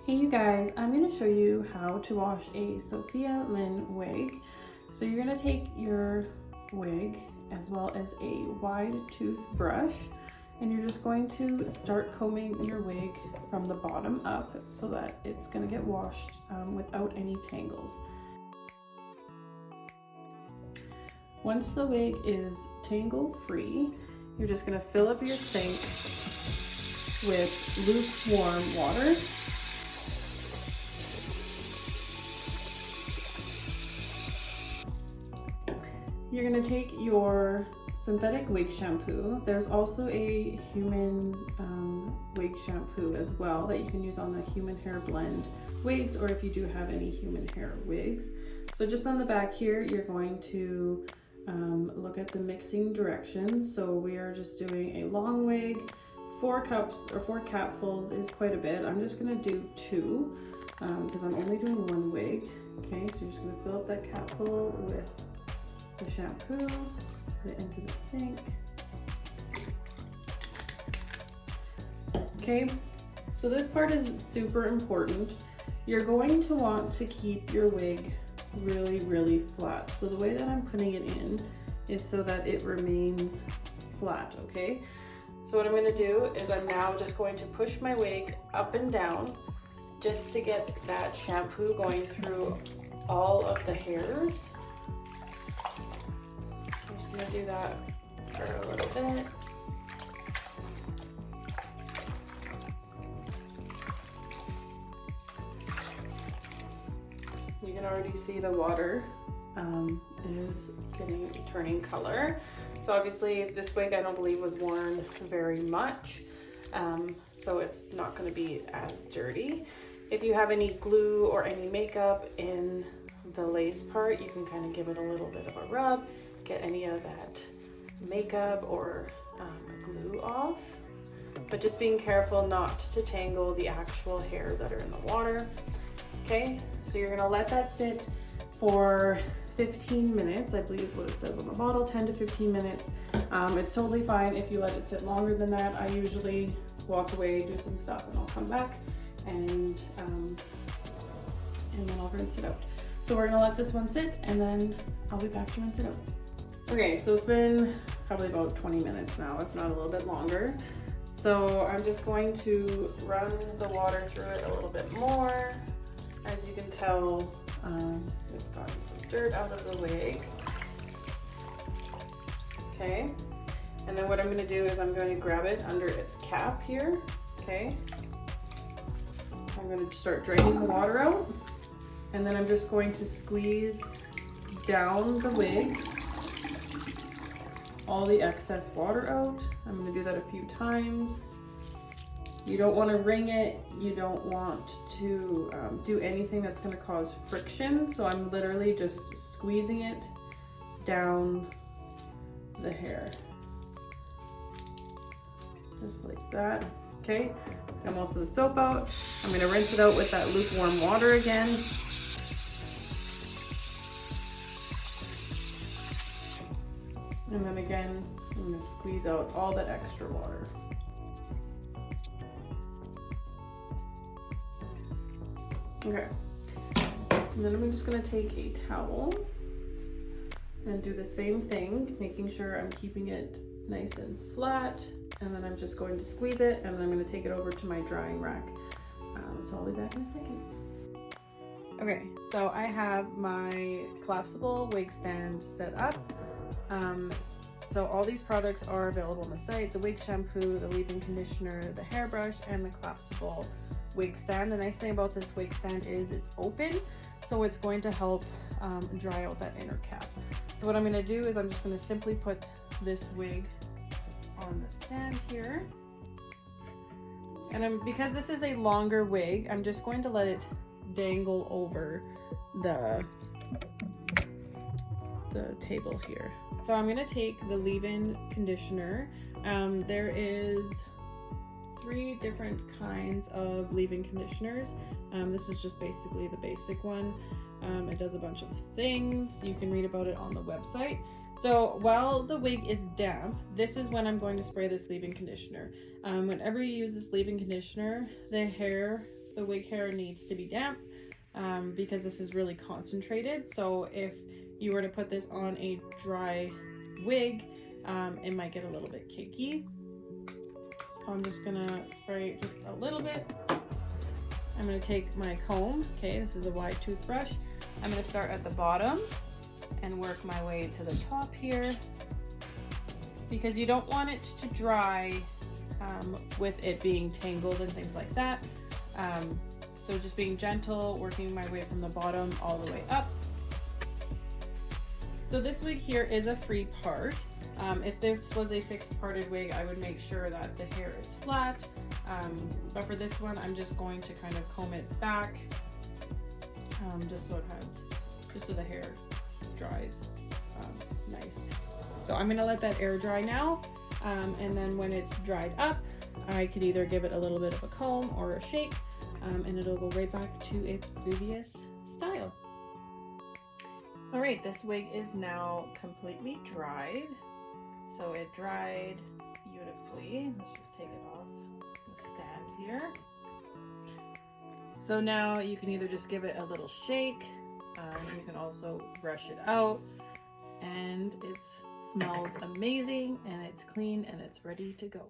Hey you guys, I'm going to show you how to wash a Sophia Lyn wig. So you're going to take your wig as well as a wide tooth brush, and you're just going to start combing your wig from the bottom up so that it's going to get washed without any tangles. Once the wig is tangle free, you're just going to fill up your sink with lukewarm water. You're going to take your synthetic wig shampoo. There's also a human wig shampoo as well that you can use on the human hair blend wigs, or if you do have any human hair wigs. So just on the back here, you're going to look at the mixing directions. So we are just doing a long wig. 4 cups or 4 capfuls is quite a bit. I'm just going to do 2 because I'm only doing 1 wig. Okay, so you're just going to fill up that capful with the shampoo, put it into the sink. Okay, so this part is super important. You're going to want to keep your wig really flat. So the way that I'm putting it in is so that it remains flat, okay? So what I'm going to do is I'm now just going to push my wig up and down just to get that shampoo going through all of the hairs. I'm just going to do that for a little bit. You can already see the water is turning color. So obviously this wig I don't believe was worn very much, so it's not going to be as dirty. If you have any glue or any makeup in the lace part, you can kind of give it a little bit of a rub, get any of that makeup or glue off, but just being careful not to tangle the actual hairs that are in the water. Okay, so you're gonna let that sit for 15 minutes, I believe is what it says on the bottle, 10 to 15 minutes. It's totally fine if you let it sit longer than that. I usually walk away, do some stuff, and I'll come back and then I'll rinse it out. So we're gonna let this one sit and then I'll be back to rinse it out. Okay, so it's been probably about 20 minutes now, if not a little bit longer. So I'm just going to run the water through it a little bit more. As you can tell, it's gotten some dirt out of the wig. Okay, and then what I'm going to do is I'm going to grab it under its cap here. Okay, I'm going to start draining the water out, and then I'm just going to squeeze down the wig all the excess water out. I'm going to do that a few times. You don't want to wring it. You don't want to do anything that's going to cause friction. So I'm literally just squeezing it down the hair. Just like that. Okay, got most of the soap out. I'm going to rinse it out with that lukewarm water again. And then again, I'm going to squeeze out all that extra water. Okay, and then I'm just going to take a towel and do the same thing, making sure I'm keeping it nice and flat, and then I'm just going to squeeze it, and then I'm going to take it over to my drying rack. So I'll be back in a second. Okay, so I have my collapsible wig stand set up. So all these products are available on the site: the wig shampoo, the leave-in conditioner, the hairbrush, and the collapsible wig stand. The nice thing about this wig stand is it's open, so it's going to help dry out that inner cap. So what I'm going to do is I'm just going to simply put this wig on the stand here, and because this is a longer wig, I'm just going to let it dangle over the table here. So I'm going to take the leave-in conditioner. There is 3 different kinds of leave-in conditioners. This is just basically the basic one. It does a bunch of things. You can read about it on the website. So while the wig is damp, this is when I'm going to spray this leave-in conditioner. Whenever you use this leave-in conditioner, the hair the wig hair needs to be damp because this is really concentrated. So if you were to put this on a dry wig, it might get a little bit cakey. So I'm just gonna spray just a little bit. I'm gonna take my comb. Okay, this is a wide toothbrush. I'm gonna start at the bottom and work my way to the top here, because you don't want it to dry with it being tangled and things like that. So just being gentle, working my way from the bottom all the way up. So this wig here is a free part. If this was a fixed parted wig, I would make sure that the hair is flat. But for this one, I'm just going to kind of comb it back, just so it has, just so the hair dries nice. So I'm gonna let that air dry now, and then when it's dried up, I could either give it a little bit of a comb or a shake, and it'll go right back to its previous style. All right, this wig is now completely dried. So it dried beautifully. Let's just take it off the stand here. So now you can either just give it a little shake, you can also brush it out, and it smells amazing, and it's clean, and it's ready to go.